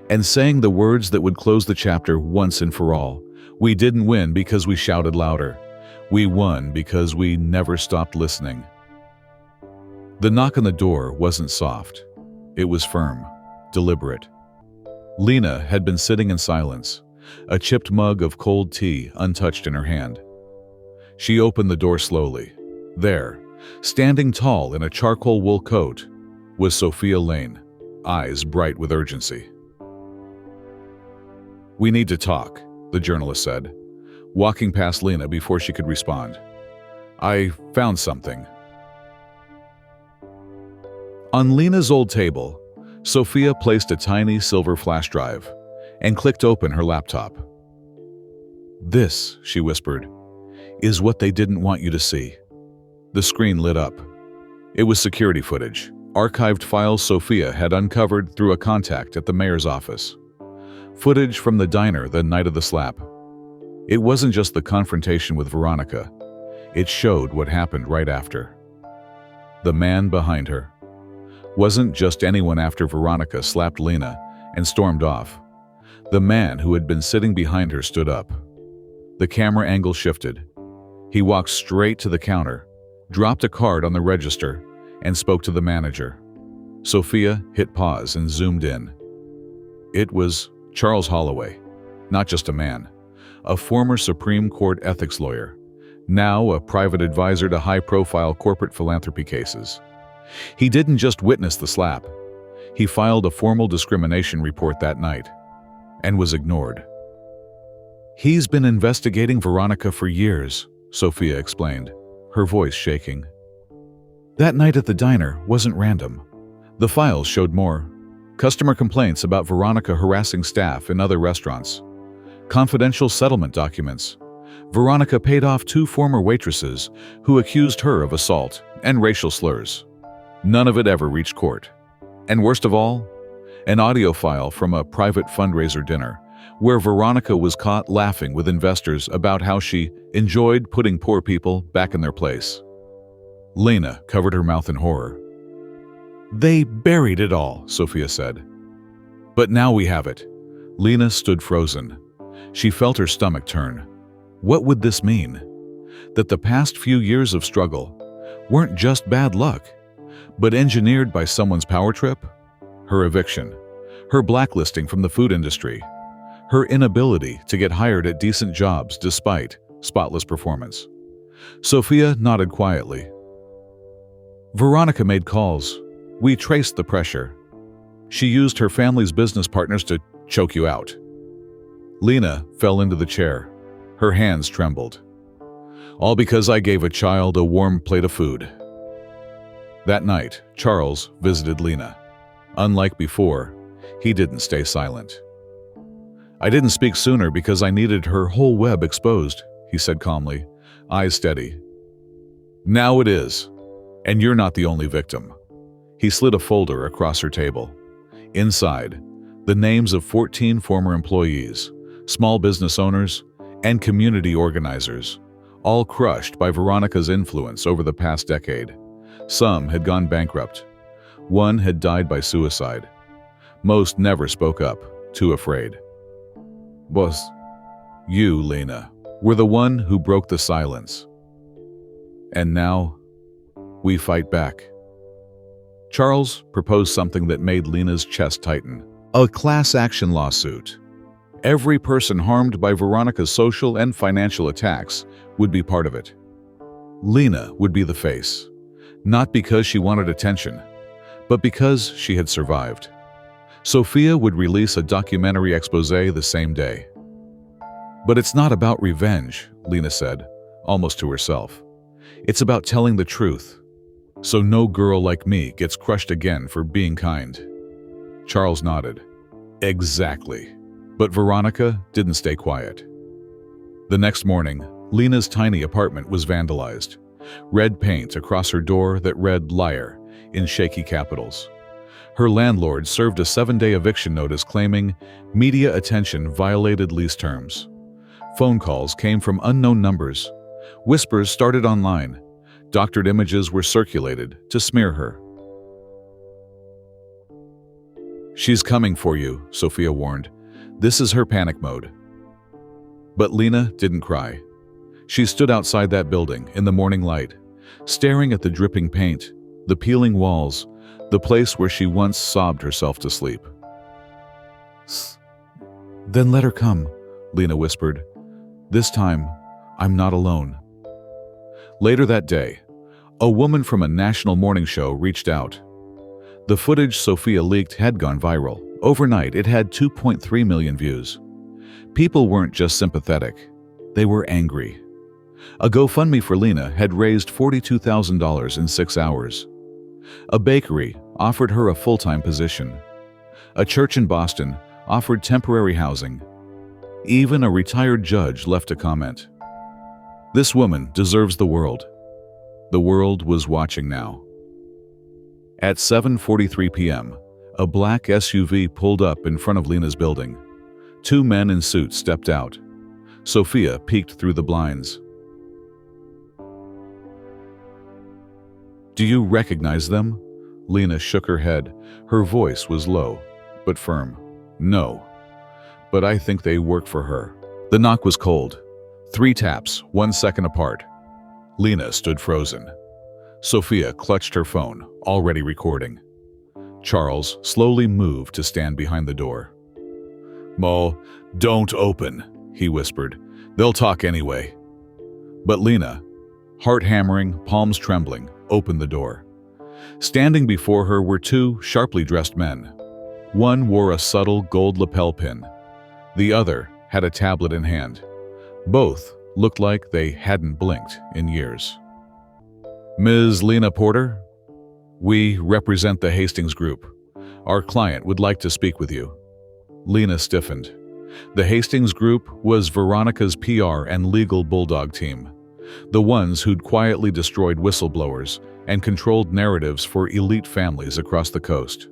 and saying the words that would close the chapter once and for all. We didn't win because we shouted louder. We won because we never stopped listening. The knock on the door wasn't soft. It was firm, deliberate. Lena had been sitting in silence, a chipped mug of cold tea untouched in her hand. She opened the door slowly. There, standing tall in a charcoal wool coat, was Sophia Lane, eyes bright with urgency. We need to talk, the journalist said, walking past Lena before she could respond. I found something. On Lena's old table, Sophia placed a tiny silver flash drive and clicked open her laptop. This, she whispered, is what they didn't want you to see. The screen lit up. It was security footage, archived files Sophia had uncovered through a contact at the mayor's office. Footage from the diner the night of the slap. It wasn't just the confrontation with Veronica. It showed what happened right after. The man behind her wasn't just anyone after Veronica slapped Lena and stormed off. The man who had been sitting behind her stood up. The camera angle shifted. He walked straight to the counter, dropped a card on the register, and spoke to the manager. Sophia hit pause and zoomed in. It was Charles Holloway, not just a man, a former Supreme Court ethics lawyer, now a private advisor to high-profile corporate philanthropy cases. He didn't just witness the slap. He filed a formal discrimination report that night and was ignored. "He's been investigating Veronica for years," Sophia explained, her voice shaking. "That night at the diner wasn't random. The files showed more. Customer complaints about Veronica harassing staff in other restaurants. Confidential settlement documents. Veronica paid off 2 former waitresses who accused her of assault and racial slurs. None of it ever reached court. And worst of all, an audio file from a private fundraiser dinner where Veronica was caught laughing with investors about how she enjoyed putting poor people back in their place." Lena covered her mouth in horror. "They buried it all," Sophia said. "But now we have it." Lena stood frozen. She felt her stomach turn. What would this mean? That the past few years of struggle weren't just bad luck, but engineered by someone's power trip? Her eviction, her blacklisting from the food industry, her inability to get hired at decent jobs despite spotless performance. Sophia nodded quietly. "Veronica made calls. We traced the pressure. She used her family's business partners to choke you out." Lena fell into the chair. Her hands trembled. "All because I gave a child a warm plate of food." That night, Charles visited Lena. Unlike before, he didn't stay silent. "I didn't speak sooner because I needed her whole web exposed," he said calmly, eyes steady. "Now it is, and you're not the only victim." He slid a folder across her table. Inside, the names of 14 former employees, small business owners, and community organizers, all crushed by Veronica's influence over the past decade. Some had gone bankrupt. One had died by suicide. Most never spoke up, too afraid. "Boss, you, Lena, were the one who broke the silence. And now, we fight back." Charles proposed something that made Lena's chest tighten. A class action lawsuit. Every person harmed by Veronica's social and financial attacks would be part of it. Lena would be the face, not because she wanted attention, but because she had survived. Sophia would release a documentary expose the same day. "But it's not about revenge," Lena said, almost to herself. "It's about telling the truth, so no girl like me gets crushed again for being kind." Charles nodded. "Exactly." But Veronica didn't stay quiet. The next morning, Lena's tiny apartment was vandalized. Red paint across her door that read "Liar" in shaky capitals. Her landlord served a 7-day eviction notice claiming media attention violated lease terms. Phone calls came from unknown numbers. Whispers started online. Doctored images were circulated to smear her. "She's coming for you," Sophia warned. "This is her panic mode." But Lena didn't cry. She stood outside that building in the morning light, staring at the dripping paint, the peeling walls, the place where she once sobbed herself to sleep. "Then let her come," Lena whispered. "This time, I'm not alone." Later that day, a woman from a national morning show reached out. The footage Sophia leaked had gone viral. Overnight, it had 2.3 million views. People weren't just sympathetic, they were angry. A GoFundMe for Lena had raised $42,000 in 6 hours. A bakery offered her a full-time position. A church in Boston offered temporary housing. Even a retired judge left a comment. This woman deserves the world. The world was watching now. At 7:43 p.m., a black SUV pulled up in front of Lena's building. 2 men in suits stepped out. Sophia peeked through the blinds. "Do you recognize them?" Lena shook her head. Her voice was low, but firm. "No, but I think they work for her." The knock was cold. 3 taps, 1 second apart. Lena stood frozen. Sophia clutched her phone, already recording. Charles slowly moved to stand behind the door. "Mo, don't open," he whispered. "They'll talk anyway." But Lena, heart hammering, palms trembling, opened the door. Standing before her were two sharply dressed men. One wore a subtle gold lapel pin. The other had a tablet in hand. Both looked like they hadn't blinked in years. "Ms. Lena Porter, we represent the Hastings Group. Our client would like to speak with you." Lena stiffened. The Hastings Group was Veronica's PR and legal bulldog team, the ones who'd quietly destroyed whistleblowers and controlled narratives for elite families across the coast.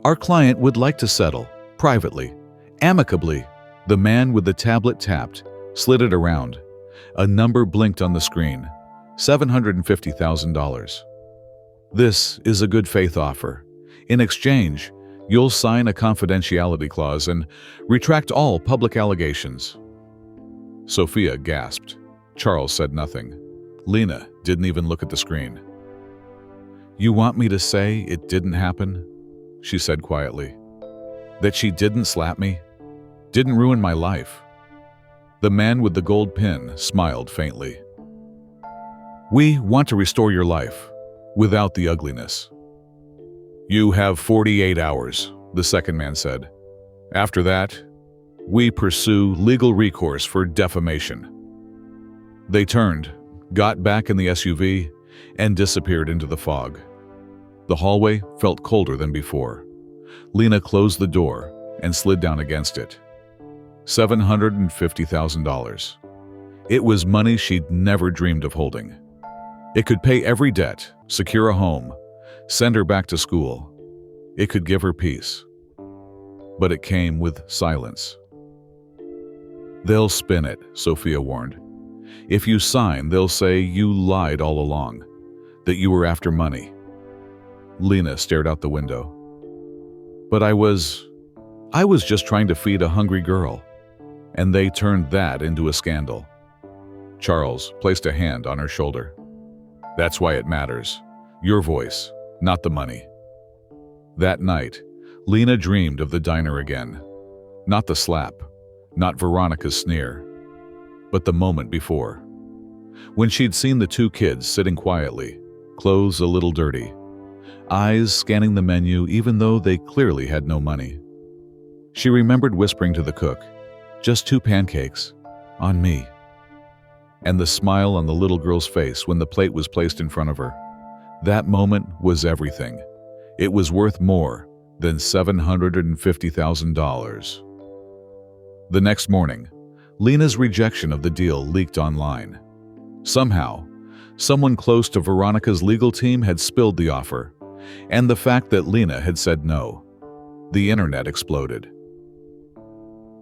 "Our client would like to settle, privately, amicably." The man with the tablet tapped, slid it around. A number blinked on the screen. $750,000. "This is a good faith offer. In exchange, you'll sign a confidentiality clause and retract all public allegations." Sophia gasped. Charles said nothing. Lena didn't even look at the screen. "You want me to say it didn't happen?" she said quietly. "That she didn't slap me? Didn't ruin my life?" The man with the gold pin smiled faintly. "We want to restore your life, without the ugliness." "You have 48 hours, the second man said. "After that, we pursue legal recourse for defamation." They turned, got back in the SUV, and disappeared into the fog. The hallway felt colder than before. Lena closed the door and slid down against it. $750,000. It was money she'd never dreamed of holding. It could pay every debt, secure a home, send her back to school. It could give her peace. But it came with silence. "They'll spin it," Sophia warned. "If you sign, they'll say you lied all along, that you were after money." Lena stared out the window. "But I was just trying to feed a hungry girl, and they turned that into a scandal." Charles placed a hand on her shoulder. "That's why it matters. Your voice, not the money." That night, Lena dreamed of the diner again. Not the slap, not Veronica's sneer, but the moment before. When she'd seen the two kids sitting quietly, clothes a little dirty, eyes scanning the menu even though they clearly had no money. She remembered whispering to the cook, "Just 2 pancakes, on me." And the smile on the little girl's face when the plate was placed in front of her. That moment was everything. It was worth more than $750,000. The next morning, Lena's rejection of the deal leaked online. Somehow, someone close to Veronica's legal team had spilled the offer, and the fact that Lena had said no. The internet exploded.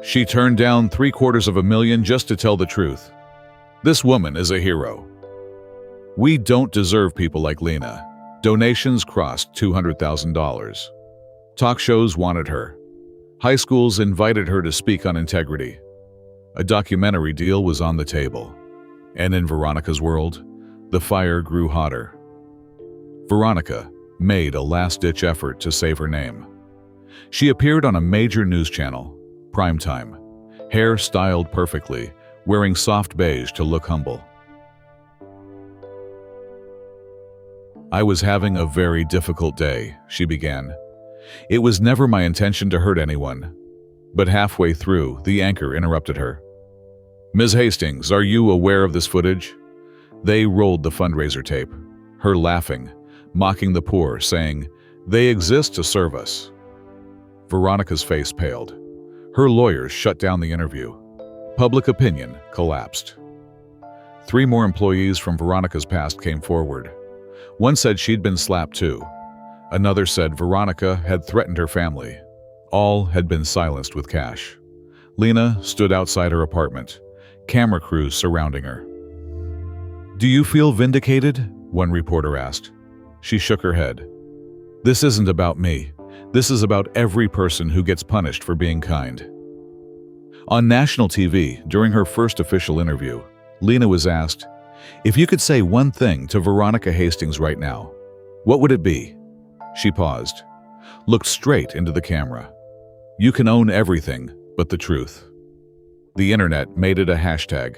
"She turned down $750,000 just to tell the truth. This woman is a hero. We don't deserve people like Lena." Donations crossed $200,000. Talk shows wanted her. High schools invited her to speak on integrity. A documentary deal was on the table. And in Veronica's world, the fire grew hotter. Veronica made a last-ditch effort to save her name. She appeared on a major news channel, primetime, hair styled perfectly, wearing soft beige to look humble. "I was having a very difficult day," she began. "It was never my intention to hurt anyone." But halfway through, the anchor interrupted her. "Ms. Hastings, are you aware of this footage?" They rolled the fundraiser tape, her laughing, mocking the poor, saying, "They exist to serve us." Veronica's face paled. Her lawyers shut down the interview. Public opinion collapsed. 3 more employees from Veronica's past came forward. One said she'd been slapped too. Another said Veronica had threatened her family. All had been silenced with cash. Lena stood outside her apartment, camera crews surrounding her. "Do you feel vindicated?" one reporter asked. She shook her head. "This isn't about me. This is about every person who gets punished for being kind." On national TV, during her first official interview, Lena was asked, "If you could say one thing to Veronica Hastings right now, what would it be?" She paused, looked straight into the camera. You can own everything but the truth. The internet made it a hashtag.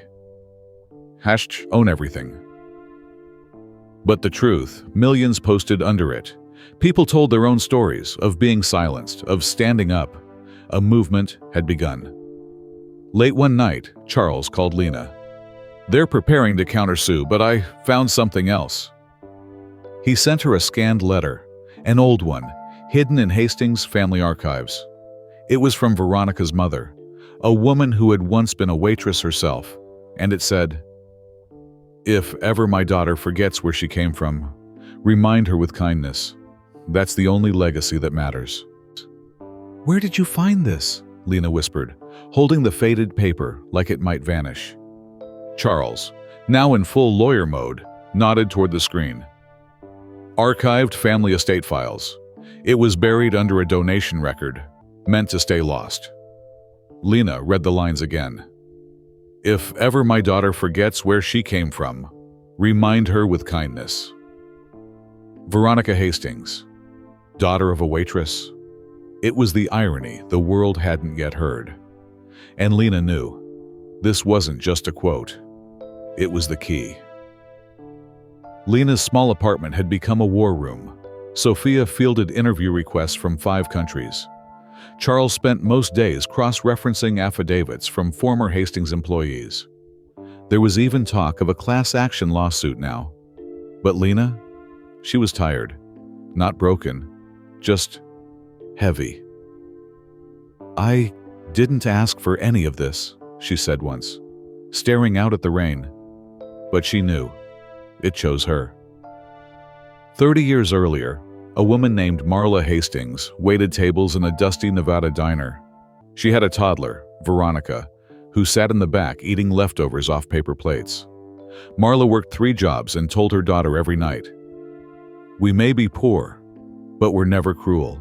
Own everything. But the truth, millions posted under it. People told their own stories of being silenced, of standing up. A movement had begun. Late one night, Charles called Lena. They're preparing to countersue, but I found something else. He sent her a scanned letter, an old one, hidden in Hastings' family archives. It was from Veronica's mother, a woman who had once been a waitress herself, and it said, "If ever my daughter forgets where she came from, remind her with kindness. That's the only legacy that matters." "Where did you find this?" Lena whispered, holding the faded paper like it might vanish. Charles, now in full lawyer mode, nodded toward the screen. Archived family estate files. It was buried under a donation record, meant to stay lost. Lena read the lines again. "If ever my daughter forgets where she came from, remind her with kindness." Veronica Hastings, daughter of a waitress. It was the irony the world hadn't yet heard. And Lena knew. This wasn't just a quote. It was the key. Lena's small apartment had become a war room. Sophia fielded interview requests from 5 countries. Charles spent most days cross-referencing affidavits from former Hastings employees. There was even talk of a class action lawsuit now. But Lena? She was tired. Not broken. Just heavy. "I didn't ask for any of this," she said once, staring out at the rain. But she knew. It chose her. 30 years earlier, a woman named Marla Hastings waited tables in a dusty Nevada diner. She had a toddler, Veronica, who sat in the back eating leftovers off paper plates. Marla worked 3 jobs and told her daughter every night, "We may be poor, but we're never cruel."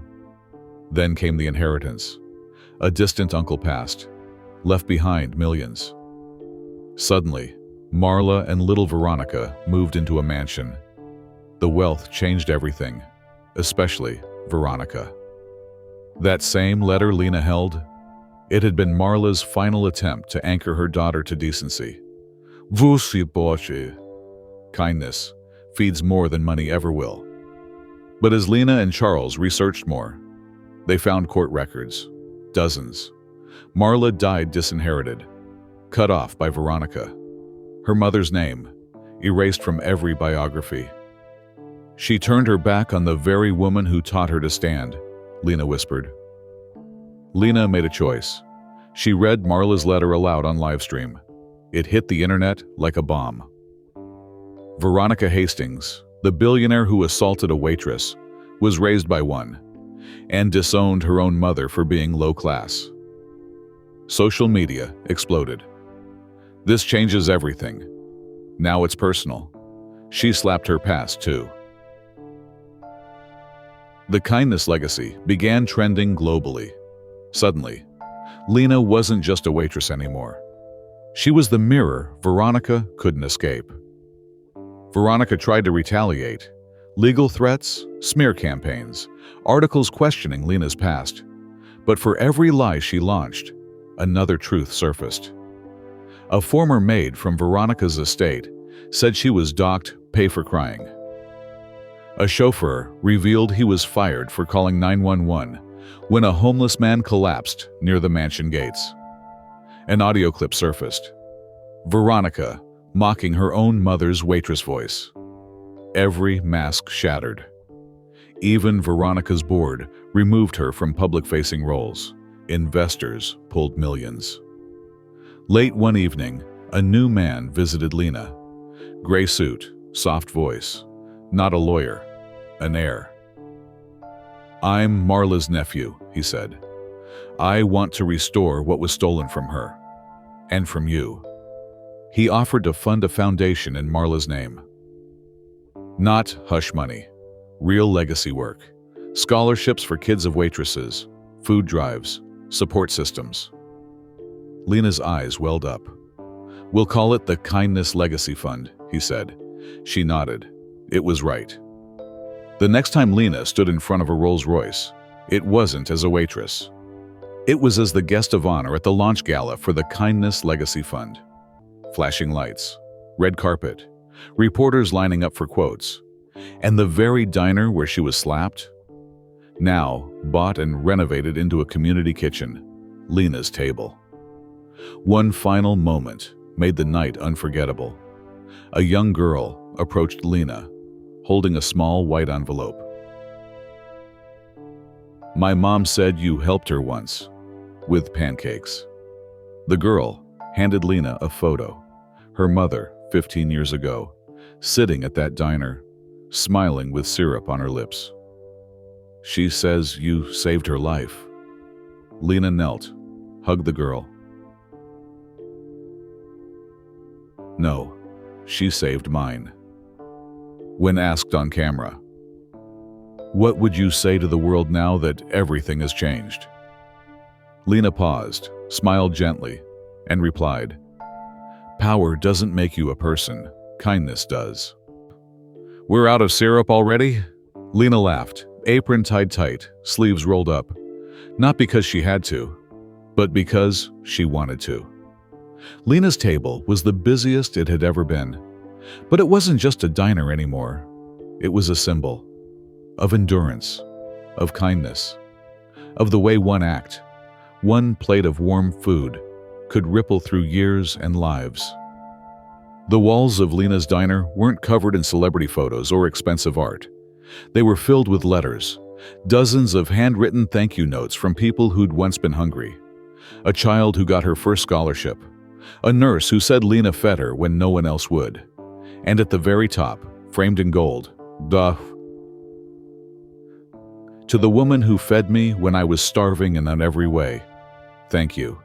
Then came the inheritance. A distant uncle passed, left behind millions. Suddenly, Marla and little Veronica moved into a mansion. The wealth changed everything, especially Veronica. That same letter Lena held, it had been Marla's final attempt to anchor her daughter to decency. Kindness feeds more than money ever will. But as Lena and Charles researched more, they found court records, dozens. Marla died disinherited, cut off by Veronica. Her mother's name, erased from every biography. "She turned her back on the very woman who taught her to stand," Lena whispered. Lena made a choice. She read Marla's letter aloud on livestream. It hit the internet like a bomb. Veronica Hastings, the billionaire who assaulted a waitress, was raised by one, and disowned her own mother for being low class. Social media exploded. "This changes everything. Now it's personal." She slapped her past too. The kindness legacy began trending globally. Suddenly, Lena wasn't just a waitress anymore. She was the mirror Veronica couldn't escape. Veronica tried to retaliate. Legal threats, smear campaigns, articles questioning Lena's past. But for every lie she launched, another truth surfaced. A former maid from Veronica's estate said she was docked pay for crying. A chauffeur revealed he was fired for calling 911 when a homeless man collapsed near the mansion gates. An audio clip surfaced. Veronica mocking her own mother's waitress voice. Every mask shattered. Even Veronica's board removed her from public-facing roles. Investors pulled millions. Late one evening, a new man visited Lena. Gray suit, soft voice. Not a lawyer, an heir. "I'm Marla's nephew," he said. "I want to restore what was stolen from her. And from you." He offered to fund a foundation in Marla's name. Not hush money. Real legacy work. Scholarships for kids of waitresses. Food drives. Support systems. Lena's eyes welled up. "We'll call it the Kindness Legacy Fund," he said. She nodded. It was right. The next time Lena stood in front of a Rolls-Royce, it wasn't as a waitress. It was as the guest of honor at the launch gala for the Kindness Legacy Fund. Flashing lights, red carpet, reporters lining up for quotes, and the very diner where she was slapped, now bought and renovated into a community kitchen, Lena's table. One final moment made the night unforgettable. A young girl approached Lena, holding a small white envelope. "My mom said you helped her once, with pancakes." The girl handed Lena a photo, her mother 15 years ago, sitting at that diner, smiling with syrup on her lips. "She says you saved her life." Lena knelt, hugged the girl. "No, she saved mine." When asked on camera, "What would you say to the world now that everything has changed?" Lena paused, smiled gently, and replied, "Power doesn't make you a person, kindness does." "We're out of syrup already?" Lena laughed, apron tied tight, sleeves rolled up. Not because she had to, but because she wanted to. Lena's table was the busiest it had ever been. But it wasn't just a diner anymore. It was a symbol of endurance, of kindness, of the way one act, one plate of warm food, could ripple through years and lives. The walls of Lena's diner weren't covered in celebrity photos or expensive art. They were filled with letters, dozens of handwritten thank you notes from people who'd once been hungry. A child who got her first scholarship, a nurse who said Lena fed her when no one else would. And at the very top, framed in gold, "Duh. To the woman who fed me when I was starving in every way. Thank you.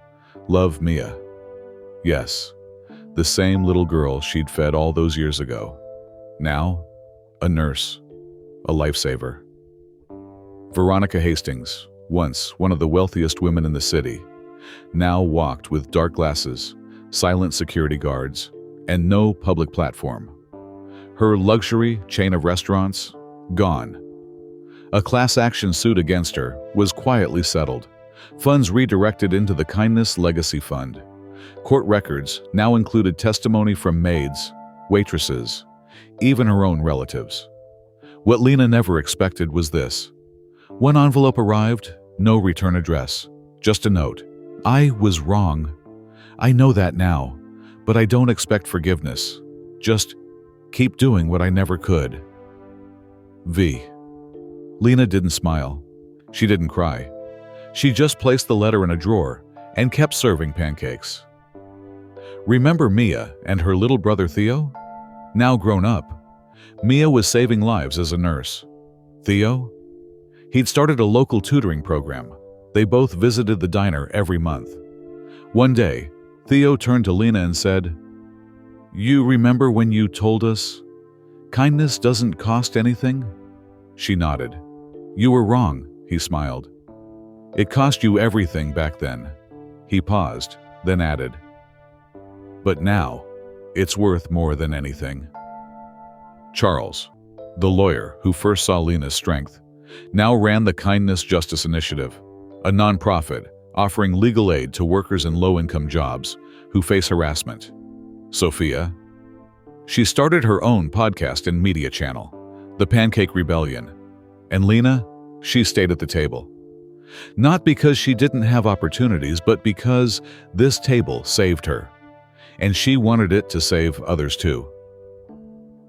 Love, Mia." Yes, the same little girl she'd fed all those years ago. Now, a nurse, a lifesaver. Veronica Hastings, once one of the wealthiest women in the city, now walked with dark glasses, silent security guards, and no public platform. Her luxury chain of restaurants, gone. A class action suit against her was quietly settled, funds redirected into the Kindness Legacy Fund. Court records now included testimony from maids, waitresses, even her own relatives. What Lena never expected was this. One envelope arrived, no return address, just a note. "I was wrong. I know that now. But I don't expect forgiveness. Just keep doing what I never could. V." Lena didn't smile. She didn't cry. She just placed the letter in a drawer and kept serving pancakes. Remember Mia and her little brother Theo? Now grown up, Mia was saving lives as a nurse. Theo? He'd started a local tutoring program. They both visited the diner every month. One day, Theo turned to Lena and said, "You remember when you told us, kindness doesn't cost anything?" She nodded. "You were wrong," he smiled. "It cost you everything back then." He paused, then added, "But now, it's worth more than anything." Charles, the lawyer who first saw Lena's strength, now ran the Kindness Justice Initiative, a nonprofit offering legal aid to workers in low-income jobs who face harassment. Sophia, she started her own podcast and media channel, The Pancake Rebellion. And Lena, she stayed at the table. Not because she didn't have opportunities, but because this table saved her. And she wanted it to save others too.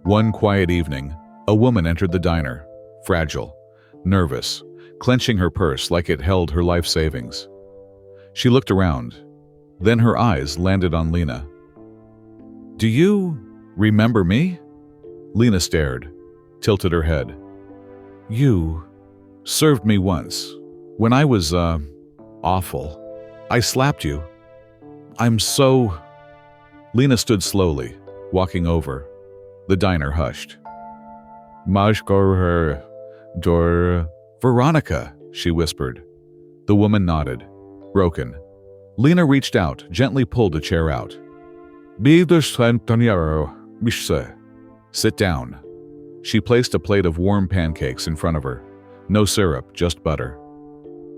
One quiet evening, a woman entered the diner, fragile, nervous, clenching her purse like it held her life savings. She looked around. Then her eyes landed on Lena. "Do you remember me?" Lena stared, tilted her head. "You served me once, when I was, awful. I slapped you. I'm so..." Lena stood slowly, walking over. The diner hushed. "Mashkor Dor..." "Veronica," she whispered. The woman nodded, broken. Lena reached out, gently pulled a chair out. "Sit down." She placed a plate of warm pancakes in front of her. No syrup, just butter.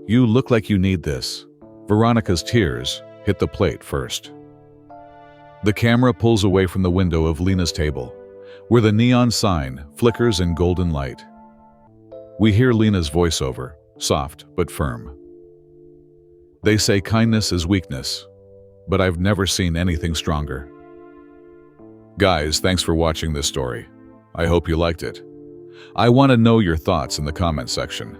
"You look like you need this." Veronica's tears hit the plate first. The camera pulls away from the window of Lena's table, where the neon sign flickers in golden light. We hear Lena's voiceover, soft but firm. They say kindness is weakness, but I've never seen anything stronger. Guys, thanks for watching this story. I hope you liked it. I want to know your thoughts in the comment section.